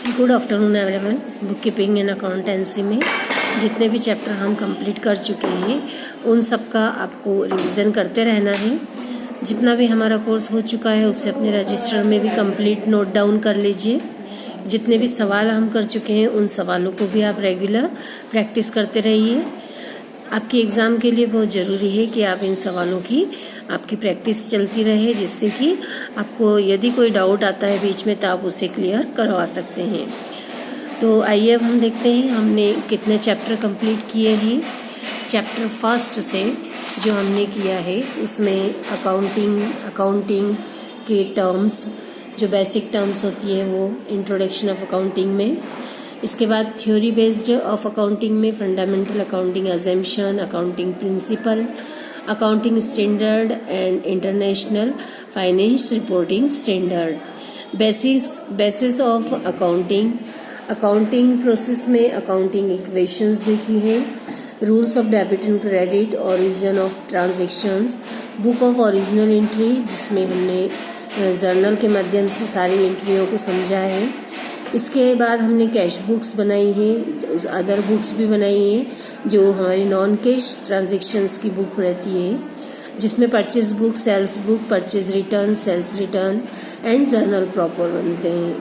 Good afternoon everyone. Book keeping and accountancy में जितने भी चैप्टर हम कंप्लीट कर चुके हैं उन सब का आपको रिवीजन करते रहना है। जितना भी हमारा कोर्स हो चुका है उसे अपने रजिस्टर में भी कंप्लीट नोट डाउन कर लीजिए। जितने भी सवाल हम कर चुके हैं उन सवालों को भी आप रेगुलर प्रैक्टिस करते रहिए। आपके एग्ज़ाम के लिए बहुत ज़रूरी है कि आप इन सवालों की आपकी प्रैक्टिस चलती रहे, जिससे कि आपको यदि कोई डाउट आता है बीच में तो आप उसे क्लियर करवा सकते हैं। तो आइए अब हम देखते हैं हमने कितने चैप्टर कंप्लीट किए हैं। चैप्टर फर्स्ट से जो हमने किया है उसमें अकाउंटिंग के टर्म्स, जो बेसिक टर्म्स होती है वो इंट्रोडक्शन ऑफ अकाउंटिंग में। इसके बाद थ्योरी बेस्ड ऑफ अकाउंटिंग में fundamental accounting assumption, accounting principle, accounting standard and international finance reporting standard. Basis of accounting process में अकाउंटिंग इक्वेशंस देखी है। Rules of debit and credit, origin of transactions, book of original entry जिसमें हमने journal के माध्यम से सारी एंट्रियों को समझा है। इसके बाद हमने कैश बुक्स बनाई हैं, अदर बुक्स भी बनाई हैं जो हमारी नॉन कैश ट्रांजैक्शंस की बुक रहती है, जिसमें purchase book, sales book, purchase return, sales return and journal proper बनते हैं।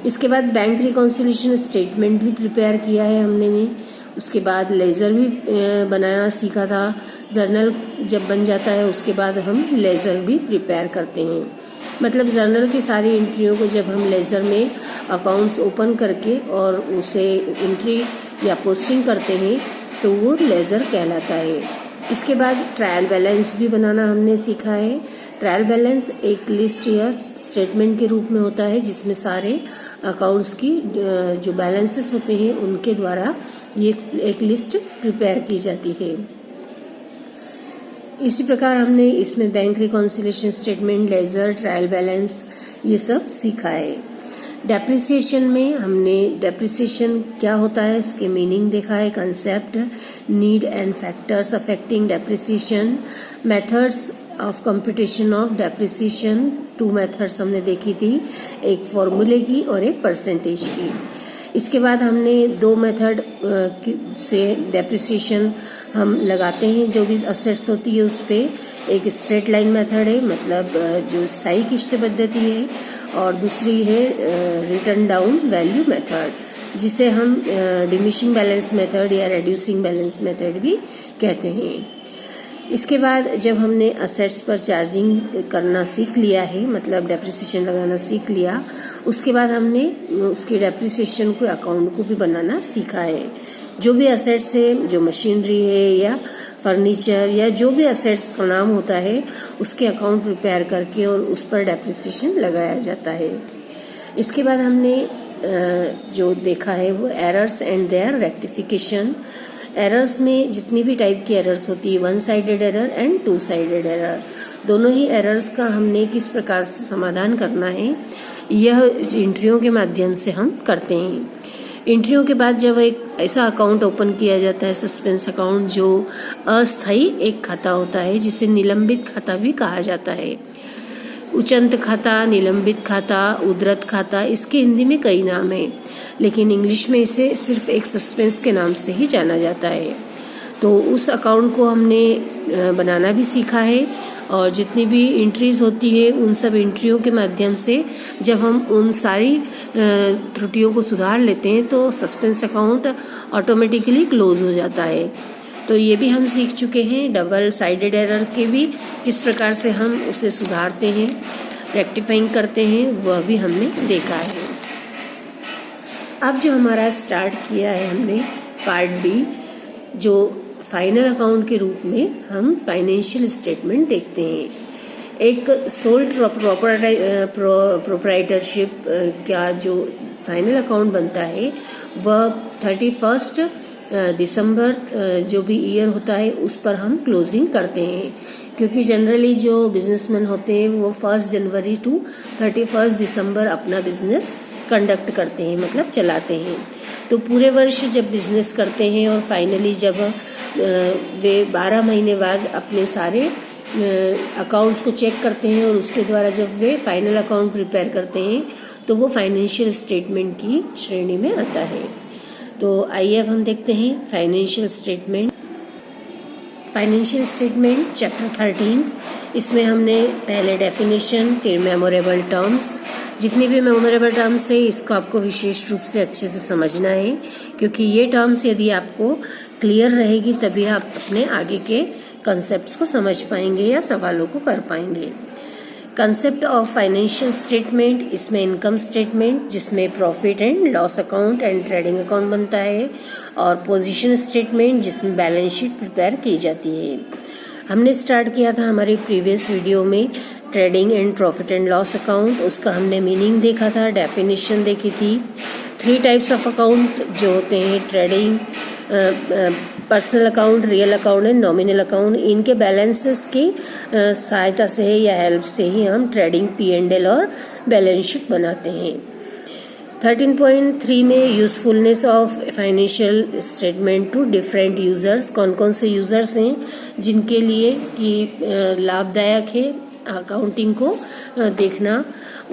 इसके बाद बैंक रिकॉन्सिलिएशन स्टेटमेंट भी प्रिपेयर किया है हमने। उसके बाद लेजर भी बनाना सीखा था। जर्नल जब बन जाता है उसके बाद हम लेजर भी प्रिपेयर करते हैं। मतलब जर्नल की सारी एंट्रियों को जब हम लेजर में अकाउंट्स ओपन करके और उसे एंट्री या पोस्टिंग करते हैं तो वो लेजर कहलाता है। इसके बाद ट्रायल बैलेंस भी बनाना हमने सीखा है। ट्रायल बैलेंस एक लिस्ट या स्टेटमेंट के रूप में होता है जिसमें सारे अकाउंट्स की जो बैलेंसेस होते हैं उनके द्वारा ये एक लिस्ट प्रिपेयर की जाती है। इसी प्रकार हमने इसमें bank reconciliation statement, ledger, trial balance ये सब सीखा है। डेप्रिसिएशन में हमने डेप्रिसिएशन क्या होता है इसके मीनिंग देखा है, concept, need and factors affecting depreciation, methods of computation of depreciation. 2 methods हमने देखी थी, एक फॉर्मूले की और एक परसेंटेज की। इसके बाद हमने 2 मेथड से डेप्रिसिएशन हम लगाते हैं। जो भी असेट्स होती है उस पर एक स्ट्रेट लाइन मेथड है, मतलब जो स्थायी किश्त पद्धति है, और दूसरी है रिटर्न डाउन वैल्यू मेथड जिसे हम डिमिनिशिंग बैलेंस मेथड या रेड्यूसिंग बैलेंस मेथड भी कहते हैं। इसके बाद जब हमने असेट्स पर चार्जिंग करना सीख लिया है, मतलब डेप्रिसिएशन लगाना सीख लिया, उसके बाद हमने उसके डेप्रिसिएशन को अकाउंट को भी बनाना सीखा है। जो भी असेट्स है, जो मशीनरी है या फर्नीचर या जो भी असेट्स का नाम होता है उसके अकाउंट प्रिपेयर करके और उस पर डेप्रिसिएशन लगाया जाता है। इसके बाद हमने जो देखा है वो errors and their rectification. Errors में जितनी भी टाइप की एरर्स होती है, 1 sided error and 2 sided error, दोनों ही एरर्स का हमने किस प्रकार से समाधान करना है यह एंट्रियों के माध्यम से हम करते हैं। एंट्रियों के बाद जब एक ऐसा अकाउंट ओपन किया जाता है, सस्पेंस अकाउंट, जो अस्थायी एक खाता होता है जिसे निलंबित खाता भी कहा जाता है। उचंत खाता, निलंबित खाता, उद्धृत खाता, इसके हिंदी में कई नाम हैं, लेकिन इंग्लिश में इसे सिर्फ एक सस्पेंस के नाम से ही जाना जाता है। तो उस अकाउंट को हमने बनाना भी सीखा है, और जितनी भी एंट्रीज होती है उन सब एंट्रियों के माध्यम से जब हम उन सारी त्रुटियों को सुधार लेते हैं तो सस्पेंस अकाउंट ऑटोमेटिकली क्लोज हो जाता है। तो ये भी हम सीख चुके हैं। डबल साइडेड एरर के भी किस प्रकार से हम उसे सुधारते हैं, रेक्टिफाइंग करते हैं, वह भी हमने देखा है। अब जो हमारा स्टार्ट किया है हमने पार्ट बी, जो फाइनल अकाउंट के रूप में हम फाइनेंशियल स्टेटमेंट देखते हैं। एक सोल प्रोप्राइटरशिप का जो फाइनल अकाउंट बनता है वह 31 दिसंबर जो भी ईयर होता है उस पर हम क्लोजिंग करते हैं, क्योंकि जनरली जो बिजनेसमैन होते हैं वो 1 जनवरी टू 31 दिसंबर अपना बिजनेस कंडक्ट करते हैं, मतलब चलाते हैं। तो पूरे वर्ष जब बिजनेस करते हैं और फाइनली जब वे 12 महीने बाद अपने सारे अकाउंट्स को चेक करते हैं और उसके द्वारा जब वे फाइनल अकाउंट प्रिपेयर करते हैं तो वो फाइनेंशियल स्टेटमेंट की श्रेणी में आता है। तो आइए अब हम देखते हैं financial statement. Financial statement chapter 13, इसमें हमने पहले डेफिनेशन, फिर मेमोरेबल टर्म्स। जितनी भी मेमोरेबल टर्म्स है इसको आपको विशेष रूप से अच्छे से समझना है, क्योंकि ये टर्म्स यदि आपको क्लियर रहेगी तभी आप अपने आगे के कंसेप्ट्स को समझ पाएंगे या सवालों को कर पाएंगे। कंसेप्ट ऑफ फाइनेंशियल स्टेटमेंट, इसमें इनकम स्टेटमेंट जिसमें profit and loss account and trading account बनता है, और पोजीशन स्टेटमेंट जिसमें बैलेंस शीट प्रिपेयर की जाती है। हमने स्टार्ट किया था हमारी प्रीवियस वीडियो में trading and profit and loss account, उसका हमने मीनिंग देखा था, डेफिनेशन देखी थी। 3 टाइप्स ऑफ अकाउंट जो होते हैं, trading, personal account, real account and nominal account, इनके बैलेंसेस की सहायता से या हेल्प से ही हम ट्रेडिंग P&L और बैलेंस शीट बनाते हैं। 13.3 में usefulness of financial statement to different users, कौन कौन से यूजर्स हैं जिनके लिए कि लाभदायक है अकाउंटिंग को देखना।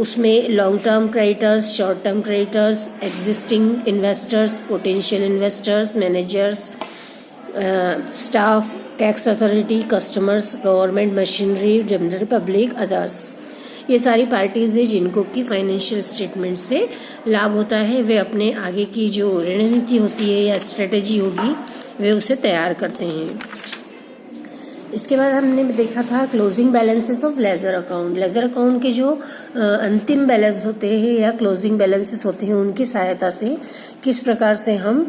उसमें long term creditors, short term creditors, existing investors, potential investors, managers, staff, tax authority, customers, government machinery, general public, others. ये सारी पार्टीज है जिनको कि फाइनेंशियल स्टेटमेंट से लाभ होता है। वे अपने आगे की जो रणनीति होती है या स्ट्रेटेजी होगी वे उसे तैयार करते हैं। इसके बाद हमने देखा था closing balances of ledger account. Ledger account के जो अंतिम बैलेंस होते हैं या क्लोजिंग बैलेंसेस होते हैं उनकी सहायता से किस प्रकार से हम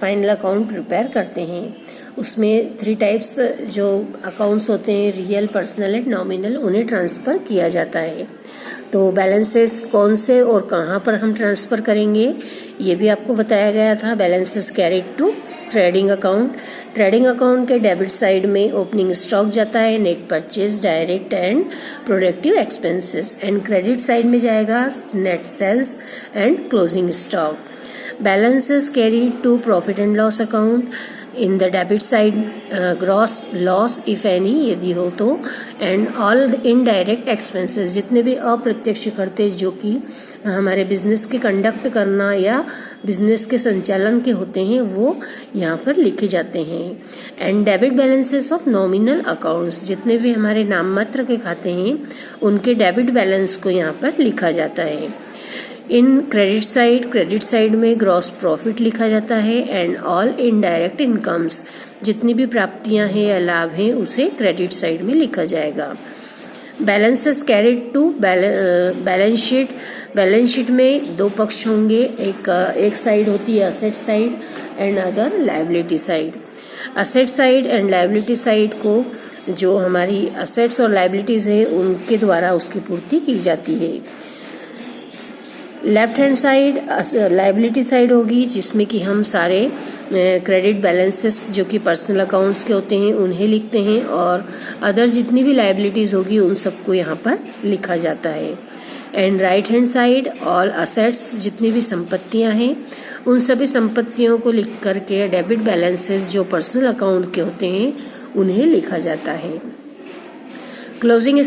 फाइनल अकाउंट प्रिपेयर करते हैं। उसमें 3 टाइप्स जो अकाउंट्स होते हैं, रियल, पर्सनल एंड नॉमिनल, उन्हें ट्रांसफर किया जाता है। तो बैलेंसेस कौन से और कहाँ पर हम ट्रांसफर करेंगे ये भी आपको बताया गया था। Balances carried to trading account. Trading account के डेबिट साइड में ओपनिंग स्टॉक जाता है, net purchase, direct and productive expenses, and credit side में जाएगा net sales and closing stock. Balances carried to profit and loss account. In the debit side, gross loss if any यदि हो तो, and all indirect expenses, जितने भी अप्रत्यक्ष खर्चे जो कि हमारे बिजनेस के कंडक्ट करना या बिजनेस के संचालन के होते हैं वो यहाँ पर लिखे जाते हैं। And debit balances of nominal accounts, जितने भी हमारे नाम मात्र के खाते हैं उनके डेबिट बैलेंस को यहाँ पर लिखा जाता है। इन क्रेडिट साइड में ग्रॉस प्रॉफिट लिखा जाता है, एंड ऑल इनडायरेक्ट इनकम्स, जितनी भी प्राप्तियां हैं या लाभ हैं उसे क्रेडिट साइड में लिखा जाएगा। Balances carried to balance sheet. Balance sheet में 2 पक्ष होंगे, एक साइड होती है asset side and other liability side. Asset side and liability side को जो हमारी असेट्स और लायबिलिटीज है उनके द्वारा उसकी पूर्ति की जाती है। Left hand side liability side होगी जिसमें कि हम सारे क्रेडिट बैलेंसेस जो कि पर्सनल अकाउंट्स के होते हैं उन्हें लिखते हैं, और अदर जितनी भी लायबिलिटीज होगी उन सबको यहाँ पर लिखा जाता है। And right hand side all assets, जितनी भी संपत्तियां हैं उन सभी संपत्तियों को लिख करके डेबिट बैलेंसेस जो पर्सनल अकाउंट के होते हैं उन्हें लिखा जाता है। क्लोजिंग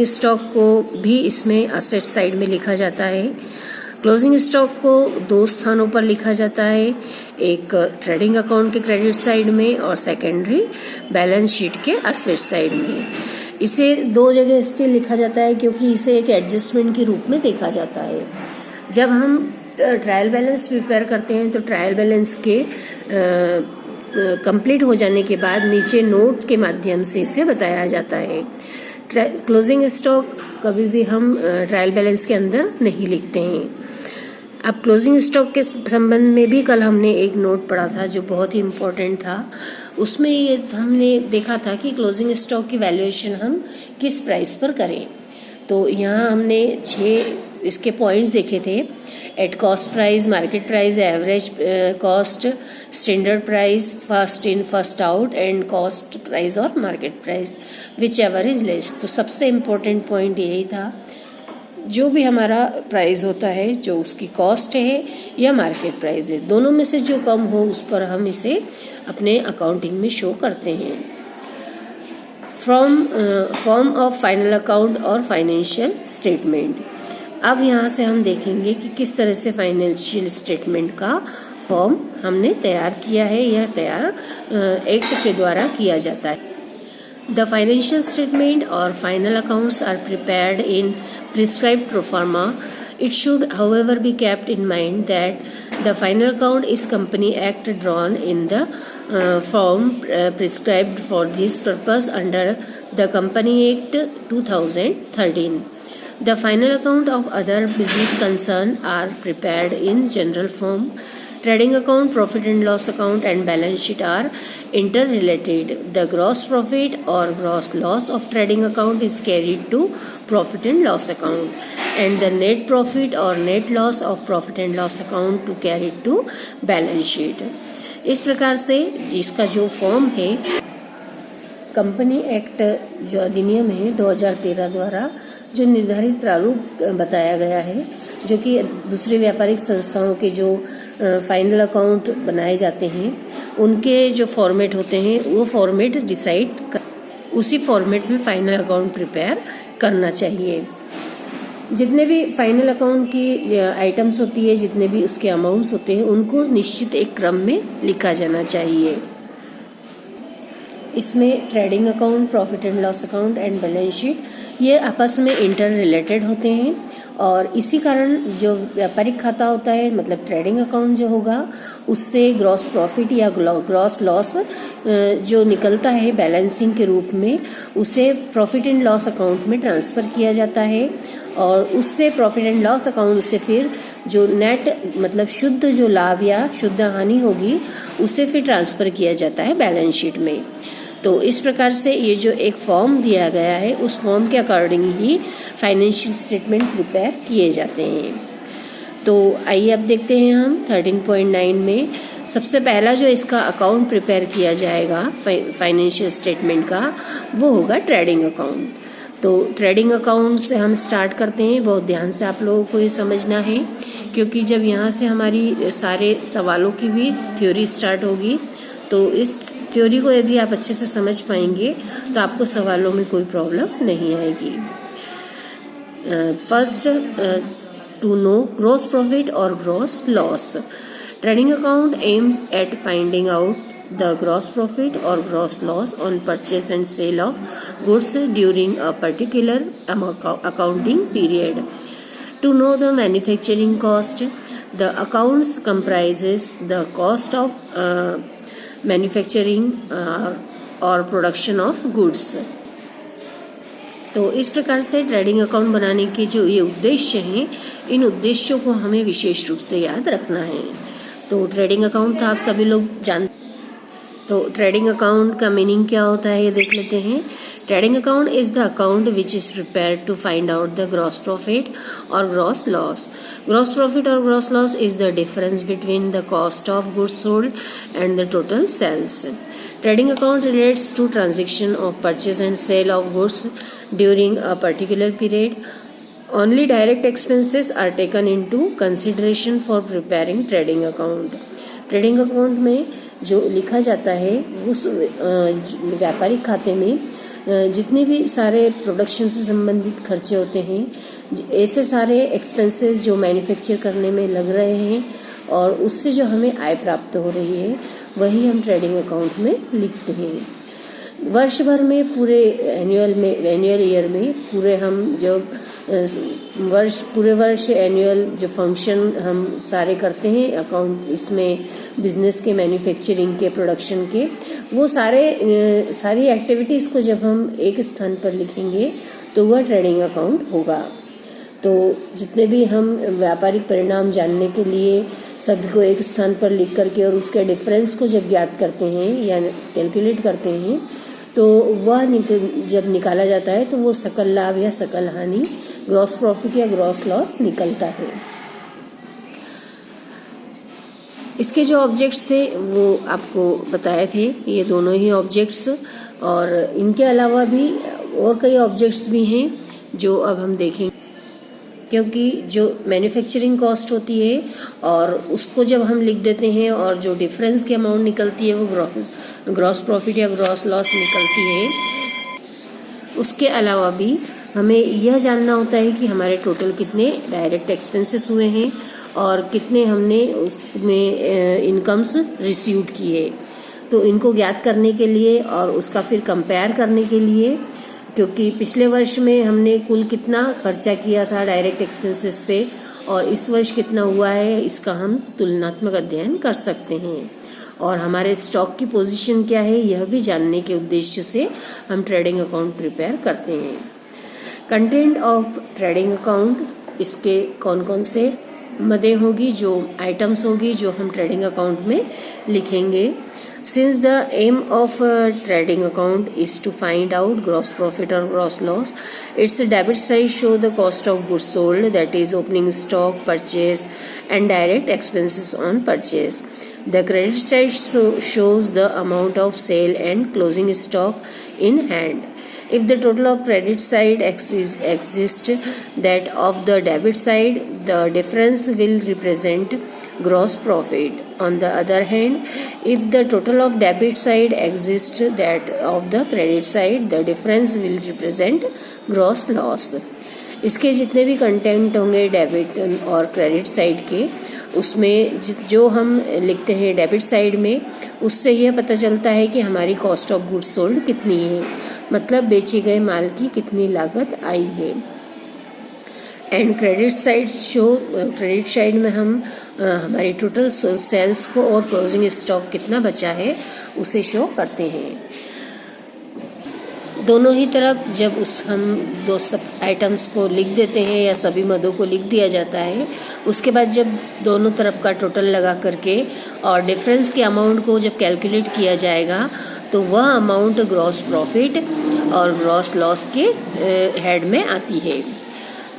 स्टॉक को भी इसमें असेट साइड में लिखा जाता है। क्लोजिंग स्टॉक को 2 स्थानों पर लिखा जाता है, एक ट्रेडिंग अकाउंट के क्रेडिट साइड में और सेकेंडरी बैलेंस शीट के असेट साइड में। इसे 2 जगह इसलिए लिखा जाता है क्योंकि इसे एक एडजस्टमेंट के रूप में देखा जाता है। जब हम ट्रायल बैलेंस प्रिपेयर करते हैं तो ट्रायल बैलेंस के कंप्लीट हो जाने के बाद नीचे नोट के माध्यम से इसे बताया जाता है। क्लोजिंग स्टॉक कभी भी हम ट्रायल बैलेंस के अंदर नहीं लिखते हैं। अब क्लोजिंग स्टॉक के संबंध में भी कल हमने एक नोट पढ़ा था जो बहुत ही इम्पोर्टेंट था। उसमें ये हमने देखा था कि क्लोजिंग स्टॉक की वैल्यूएशन हम किस प्राइस पर करें। तो यहाँ हमने 6 इसके पॉइंट्स देखे थे। At cost price, market price, average cost, standard price, first in first out, and cost price और market price, whichever is less. तो सबसे इम्पोर्टेंट पॉइंट यही था, जो भी हमारा प्राइस होता है, जो उसकी कॉस्ट है या मार्केट प्राइस है, दोनों में से जो कम हो उस पर हम इसे अपने अकाउंटिंग में शो करते हैं। फॉर्म ऑफ फाइनल अकाउंट और फाइनेंशियल स्टेटमेंट। अब यहाँ से हम देखेंगे कि किस तरह से फाइनेंशियल स्टेटमेंट का फॉर्म हमने तैयार किया है, यह तैयार एक्ट के द्वारा किया जाता है। The financial statement or final accounts are prepared in prescribed pro forma. It should, however, be kept in mind that the final account is Company Act drawn in the form prescribed for this purpose under the Company Act 2013. The final account of other business concern are prepared in general form. Trading account, profit and loss account and balance sheet are interrelated. The gross profit or gross loss of trading account is carried to profit and loss account, and the net profit or net loss of profit and loss account to carried to balance sheet. इस प्रकार से जिसका जो form है, company act जो अधिनियम है 2013 द्वारा जो निर्धारित प्रारूप बताया गया है, जो कि दूसरे व्यापारिक संस्थाओं के जो फाइनल अकाउंट बनाए जाते हैं उनके जो फॉर्मेट होते हैं वो फॉर्मेट उसी फॉर्मेट में फाइनल अकाउंट प्रिपेयर करना चाहिए। जितने भी फाइनल अकाउंट की आइटम्स होती है, जितने भी उसके अमाउंट्स होते हैं, उनको निश्चित एक क्रम में लिखा जाना चाहिए। इसमें trading account, profit and loss account and balance sheet ये आपस में इंटर रिलेटेड होते हैं, और इसी कारण जो व्यापारिक खाता होता है, मतलब ट्रेडिंग अकाउंट जो होगा, उससे ग्रॉस प्रॉफिट या ग्रॉस लॉस जो निकलता है बैलेंसिंग के रूप में, उसे प्रॉफिट एंड लॉस अकाउंट में ट्रांसफर किया जाता है, और उससे प्रॉफिट एंड लॉस अकाउंट से फिर जो नेट मतलब शुद्ध जो लाभ या शुद्ध हानि होगी उसे फिर ट्रांसफर किया जाता है बैलेंस शीट में। तो इस प्रकार से ये जो एक फॉर्म दिया गया है उस फॉर्म के अकॉर्डिंग ही फाइनेंशियल स्टेटमेंट प्रिपेयर किए जाते हैं। तो आइए अब देखते हैं हम 13.9 में सबसे पहला जो इसका अकाउंट प्रिपेयर किया जाएगा फाइनेंशियल स्टेटमेंट का, वो होगा ट्रेडिंग अकाउंट। तो ट्रेडिंग अकाउंट से हम स्टार्ट करते हैं। बहुत ध्यान से आप लोगों को ये समझना है, क्योंकि जब यहाँ से हमारी सारे सवालों की भी थ्योरी स्टार्ट होगी, तो इस थ्योरी को यदि आप अच्छे से समझ पाएंगे तो आपको सवालों में कोई प्रॉब्लम नहीं आएगी। First, to know gross profit और gross loss. Trading account aims at finding out the gross profit or gross loss on purchase and sale of goods during a particular accounting period. To know the manufacturing cost, the accounts comprises the cost of manufacturing or production of goods. तो इस प्रकार से trading account बनाने के जो ये उद्देश्य हैं, इन उद्देश्यों को हमें विशेष रूप से याद रखना है। तो ट्रेडिंग अकाउंट का आप सभी लोग जानते, तो ट्रेडिंग अकाउंट का मीनिंग क्या होता है ये देख लेते हैं। Trading account is the account which is prepared to find out the gross profit और ग्रॉस लॉस। ग्रॉस प्रॉफिट और gross loss is the difference between the cost of goods sold and the total sales. Trading account relates to transaction of purchase and sale of goods during a particular period. Only direct expenses are taken into consideration for preparing trading account. Trading account में जो लिखा जाता है उस व्यापारिक खाते में जितने भी सारे प्रोडक्शन से संबंधित खर्चे होते हैं, ऐसे सारे एक्सपेंसेस जो मैन्युफैक्चर करने में लग रहे हैं और उससे जो हमें आय प्राप्त हो रही है, वही हम ट्रेडिंग अकाउंट में लिखते हैं। वर्ष भर में पूरे एनुअल ईयर में पूरे हम जो पूरे वर्ष एनुअल जो फंक्शन हम सारे करते हैं अकाउंट, इसमें बिजनेस के, मैन्युफैक्चरिंग के, प्रोडक्शन के, वो सारी एक्टिविटीज़ को जब हम एक स्थान पर लिखेंगे तो वह ट्रेडिंग अकाउंट होगा। तो जितने भी हम व्यापारिक परिणाम जानने के लिए सभी को एक स्थान पर लिख करके और उसके डिफरेंस को जब ज्ञात करते हैं या कैलकुलेट करते हैं, तो वह जब निकाला जाता है तो वो सकल लाभ या सकल हानि, ग्रॉस प्रॉफिट या ग्रॉस लॉस निकलता है। इसके जो ऑब्जेक्ट्स थे वो आपको बताए थे, ये दोनों ही ऑब्जेक्ट्स, और इनके अलावा भी और कई ऑब्जेक्ट्स भी हैं जो अब हम देखेंगे, क्योंकि जो मैन्युफैक्चरिंग कॉस्ट होती है और उसको जब हम लिख देते हैं और जो डिफरेंस की अमाउंट निकलती है वो ग्रॉस प्रॉफिट या ग्रॉस लॉस निकलती है। उसके अलावा भी हमें यह जानना होता है कि हमारे टोटल कितने डायरेक्ट एक्सपेंसेस हुए हैं और कितने हमने उसमें इनकम्स रिसीव्ड किए। तो इनको ज्ञात करने के लिए और उसका फिर कंपेयर करने के लिए, क्योंकि पिछले वर्ष में हमने कुल कितना खर्चा किया था डायरेक्ट एक्सपेंसेस पे और इस वर्ष कितना हुआ है, इसका हम तुलनात्मक अध्ययन कर सकते हैं। और हमारे स्टॉक की पोजीशन क्या है यह भी जानने के उद्देश्य से हम ट्रेडिंग अकाउंट प्रिपेयर करते हैं। कंटेंट ऑफ ट्रेडिंग अकाउंट, इसके कौन कौन से मदें होगी, जो आइटम्स होगी जो हम ट्रेडिंग अकाउंट में लिखेंगे। Since the aim of a trading account is to find out gross profit or gross loss, its debit side show the cost of goods sold, that is opening stock, purchase and direct expenses on purchase. The credit side shows the amount of sale and closing stock in hand. If the total of credit side exists that of the debit side, the difference will represent gross profit. On the other hand, if the total of debit side exists that of the credit side, the difference will represent gross loss. इसके जितने भी content होंगे debit और credit side के, उसमें जो हम लिखते हैं डेबिट साइड में, उससे यह पता चलता है कि हमारी कॉस्ट ऑफ गुड्स सोल्ड कितनी है, मतलब बेचे गए माल की कितनी लागत आई है। And credit side credit side में हम हमारी टोटल सेल्स को और क्लोजिंग स्टॉक कितना बचा है उसे शो करते हैं। दोनों ही तरफ जब हम दो सब आइटम्स को लिख देते हैं या सभी मदों को लिख दिया जाता है, उसके बाद जब दोनों तरफ का टोटल लगा करके और डिफरेंस के अमाउंट को जब कैलकुलेट किया जाएगा तो वह अमाउंट ग्रॉस प्रॉफिट और ग्रॉस लॉस के हेड में आती है।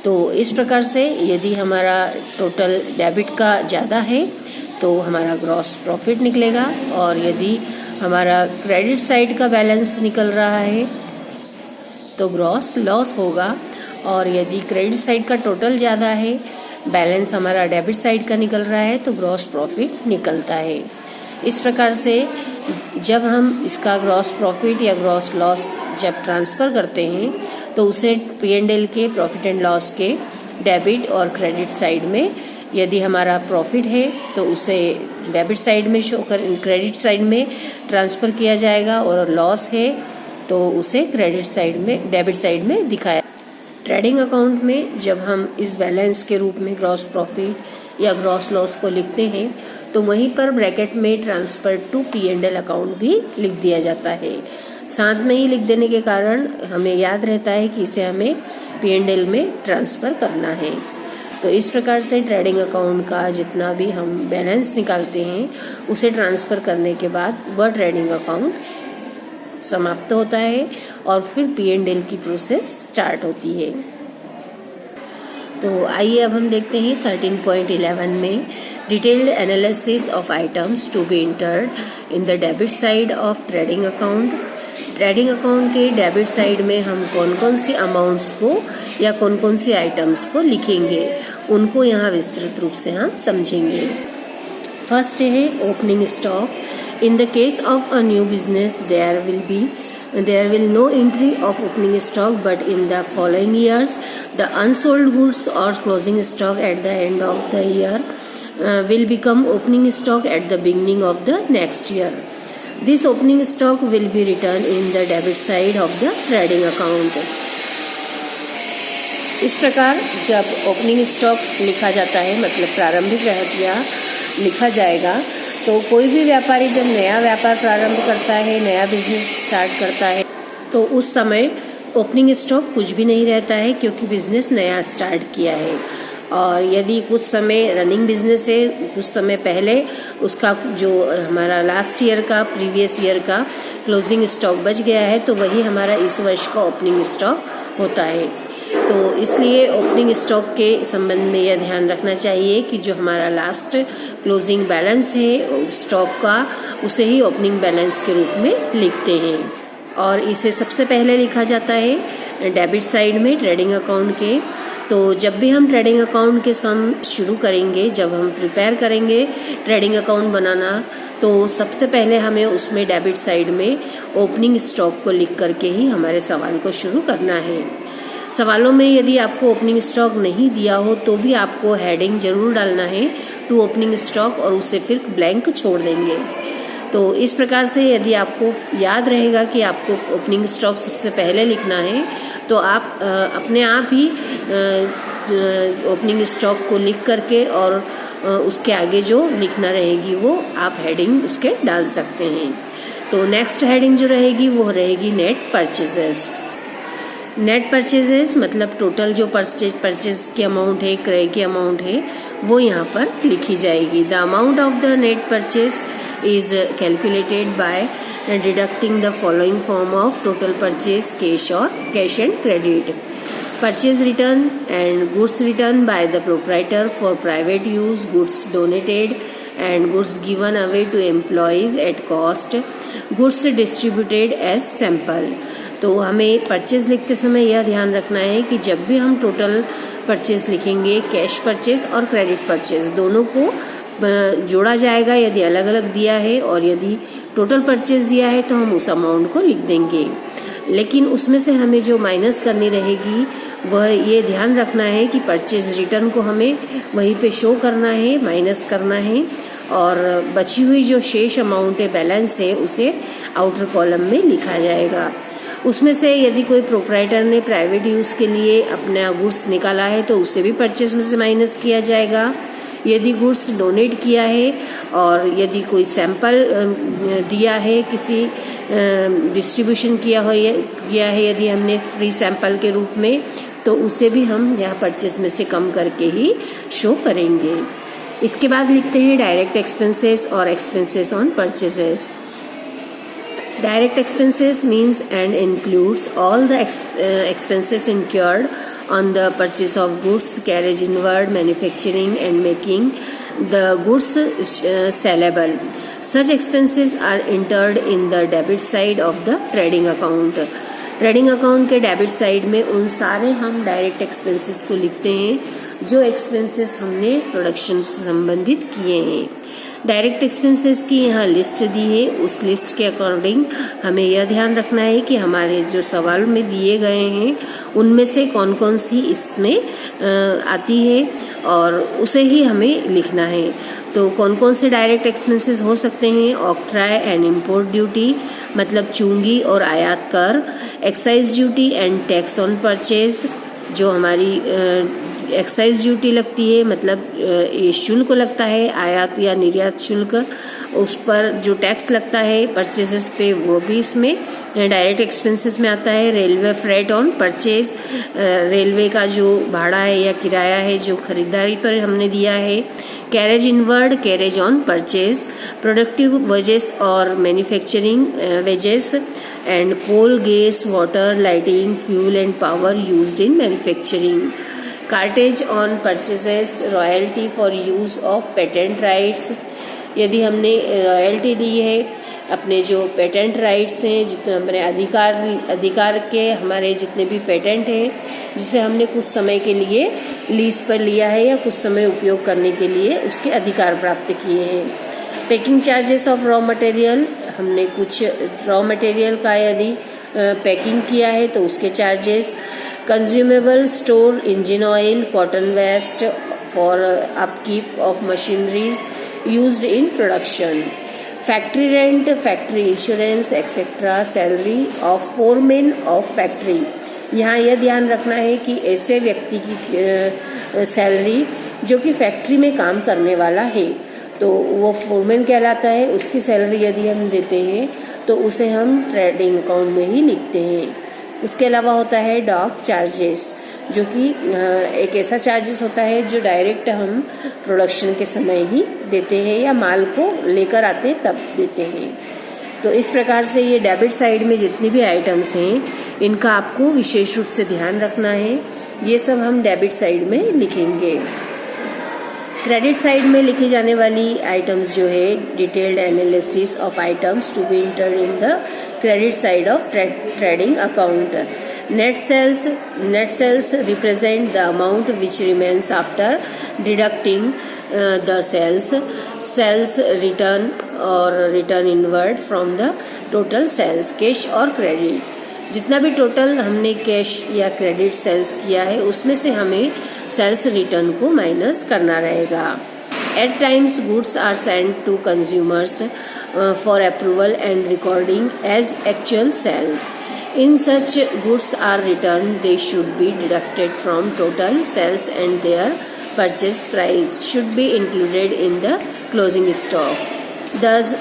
तो इस प्रकार से यदि हमारा टोटल डेबिट का ज़्यादा है तो हमारा ग्रॉस प्रॉफिट निकलेगा, और यदि हमारा क्रेडिट साइड का बैलेंस निकल रहा है तो ग्रॉस लॉस होगा, और यदि क्रेडिट साइड का टोटल ज़्यादा है, बैलेंस हमारा डेबिट साइड का निकल रहा है, तो ग्रॉस प्रॉफिट निकलता है। इस प्रकार से जब हम इसका ग्रॉस प्रॉफिट या ग्रॉस लॉस जब ट्रांसफ़र करते हैं तो उसे P&L के प्रॉफिट एंड लॉस के डेबिट और क्रेडिट साइड में, यदि हमारा प्रॉफिट है तो उसे डेबिट साइड में शो कर क्रेडिट साइड में ट्रांसफ़र किया जाएगा, और लॉस है तो उसे क्रेडिट साइड में डेबिट साइड में दिखाया। ट्रेडिंग अकाउंट में जब हम इस बैलेंस के रूप में ग्रॉस प्रॉफिट या ग्रॉस लॉस को लिखते हैं तो वहीं पर ब्रैकेट में ट्रांसफर टू P&L अकाउंट भी लिख दिया जाता है। साथ में ही लिख देने के कारण हमें याद रहता है कि इसे हमें P&L में ट्रांसफ़र करना है। तो इस प्रकार से ट्रेडिंग अकाउंट का जितना भी हम बैलेंस निकालते हैं उसे ट्रांसफ़र करने के बाद वह ट्रेडिंग अकाउंट समाप्त होता है और फिर P&L की प्रोसेस स्टार्ट होती है। तो आइए अब हम देखते हैं 13.11 में detailed analysis of items to be entered in the debit side of trading account. Trading account के डेबिट साइड में हम कौन कौन सी अमाउंट्स को या कौन कौन सी आइटम्स को लिखेंगे, उनको यहाँ विस्तृत रूप से हम समझेंगे। फर्स्ट है opening stock. In the case of a new business, there will no entry of opening stock, but in the following years, the unsold goods or closing stock at the end of the year will become opening stock at the beginning of the next year. This opening stock will be written in the debit side of the trading account. इस प्रकार जब opening stock लिखा जाता है, मतलब प्रारंभिक रहतिया लिखा जाएगा, तो कोई भी व्यापारी जब नया व्यापार प्रारंभ करता है, नया बिजनेस स्टार्ट करता है, तो उस समय ओपनिंग स्टॉक कुछ भी नहीं रहता है, क्योंकि बिजनेस नया स्टार्ट किया है। और यदि कुछ समय रनिंग बिजनेस है, कुछ समय पहले उसका जो हमारा लास्ट ईयर का प्रीवियस ईयर का क्लोजिंग स्टॉक बच गया है, तो वही हमारा इस वर्ष का ओपनिंग स्टॉक होता है। तो इसलिए ओपनिंग स्टॉक के संबंध में यह ध्यान रखना चाहिए कि जो हमारा लास्ट क्लोजिंग बैलेंस है स्टॉक का, उसे ही ओपनिंग बैलेंस के रूप में लिखते हैं, और इसे सबसे पहले लिखा जाता है डेबिट साइड में ट्रेडिंग अकाउंट के। तो जब भी हम ट्रेडिंग अकाउंट के सम शुरू करेंगे, जब हम प्रिपेयर करेंगे ट्रेडिंग अकाउंट बनाना, तो सबसे पहले हमें उसमें डेबिट साइड में ओपनिंग स्टॉक को लिख करके ही हमारे सवाल को शुरू करना है। सवालों में यदि आपको ओपनिंग स्टॉक नहीं दिया हो तो भी आपको हेडिंग जरूर डालना है टू ओपनिंग स्टॉक और उसे फिर ब्लैंक छोड़ देंगे। तो इस प्रकार से यदि आपको याद रहेगा कि आपको ओपनिंग स्टॉक सबसे पहले लिखना है तो आप अपने आप ही ओपनिंग स्टॉक को लिख करके और उसके आगे जो लिखना रहेगी वो आप हेडिंग उसके डाल सकते हैं। तो नेक्स्ट हेडिंग जो रहेगी वो रहेगी नेट परचेजेस। नेट परचेजेस मतलब टोटल जो परचेज की अमाउंट है, क्रय की अमाउंट है, वो यहाँ पर लिखी जाएगी। The amount of the net purchase is calculated by deducting the following form of total purchase, cash and credit. Purchase return and goods returned by the proprietor for private use, goods donated and goods given away to employees at cost, goods distributed as sample। तो हमें purchase लिखते समय यह ध्यान रखना है कि जब भी हम टोटल परचेज लिखेंगे, कैश परचेज और क्रेडिट परचेज दोनों को जोड़ा जाएगा यदि अलग अलग दिया है, और यदि टोटल परचेज दिया है तो हम उस अमाउंट को लिख देंगे। लेकिन उसमें से हमें जो माइनस करनी रहेगी वह ये ध्यान रखना है कि परचेज रिटर्न को हमें वहीं पे शो करना है, माइनस करना है, और बची हुई जो शेष अमाउंट है, बैलेंस है, उसे आउटर कॉलम में लिखा जाएगा। उसमें से यदि कोई प्रोप्राइटर ने प्राइवेट यूज के लिए अपना गुड्स निकाला है तो उसे भी परचेज में से माइनस किया जाएगा। यदि गुड्स डोनेट किया है और यदि कोई सैंपल दिया है, किसी डिस्ट्रीब्यूशन किया है यदि हमने फ्री सैंपल के रूप में, तो उसे भी हम यहाँ परचेज में से कम करके ही शो करेंगे। इसके बाद लिखते हैं डायरेक्ट एक्सपेंसेस और expenses on purchases. Direct expenses means and includes all the expenses incurred on the purchase of goods, carriage inward, manufacturing and making the goods sellable. Such expenses are entered in the debit side of the trading account. Trading account के debit side में उन सारे हम direct expenses को लिखते हैं जो expenses हमने प्रोडक्शन से संबंधित किए हैं। डायरेक्ट एक्सपेंसेस की यहाँ लिस्ट दी है, उस लिस्ट के अकॉर्डिंग हमें यह ध्यान रखना है कि हमारे जो सवाल में दिए गए हैं उनमें से कौन कौन सी इसमें आती है और उसे ही हमें लिखना है। तो कौन कौन से डायरेक्ट एक्सपेंसेस हो सकते हैं? ऑक्ट्राय एंड इम्पोर्ट ड्यूटी मतलब चूंगी और आयात कर, excise duty and tax on purchase जो हमारी एक्साइज ड्यूटी लगती है, मतलब ये शुल्क लगता है, आयात या निर्यात शुल्क, उस पर जो टैक्स लगता है परचेजेस पे वो भी इसमें डायरेक्ट एक्सपेंसेस में आता है। Railway freight on purchase railway का जो भाड़ा है या किराया है जो खरीदारी पर हमने दिया है। Carriage inward carriage on purchase, productive wages और manufacturing wages and coal gas water lighting fuel and power used in manufacturing. Cartage on purchases, royalty for use of patent rights, यदि हमने रॉयल्टी दी है अपने जो पेटेंट राइट्स हैं, जितने हमारे अधिकार के हमारे जितने भी पेटेंट हैं जिसे हमने कुछ समय के लिए लीज पर लिया है या कुछ समय उपयोग करने के लिए उसके अधिकार प्राप्त किए हैं। Packing charges of raw material, हमने कुछ रॉ मटेरियल का यदि पैकिंग किया है तो उसके charges. Consumable store engine oil, cotton waste for upkeep of machineries used in production. Factory rent, factory insurance etcetera. Salary of foreman of factory, यहाँ यह ध्यान रखना है कि ऐसे व्यक्ति की सैलरी जो कि फैक्ट्री में काम करने वाला है तो वो फोरमैन कहलाता है। उसकी सैलरी यदि हम देते हैं तो उसे हम ट्रेडिंग अकाउंट में ही लिखते हैं। उसके अलावा होता है डॉक चार्जेस जो कि एक ऐसा चार्जेस होता है जो डायरेक्ट हम प्रोडक्शन के समय ही देते हैं या माल को लेकर आते तब देते हैं। तो इस प्रकार से ये डेबिट साइड में जितनी भी आइटम्स हैं इनका आपको विशेष रूप से ध्यान रखना है। ये सब हम डेबिट साइड में लिखेंगे। क्रेडिट साइड में लिखी जाने वाली आइटम्स जो है detailed analysis of items to be entered in the credit side of trading account. Net sales represent the amount which remains after deducting the sales return और return inward from the total sales, cash और credit. जितना भी total हमने cash या credit sales किया है उसमें से हमें सेल्स रिटर्न को माइनस करना रहेगा. At times goods are sent to consumers for approval and recording as actual sale. In such goods are returned, they should be deducted from total sales and their purchase price should be included in the closing stock. Thus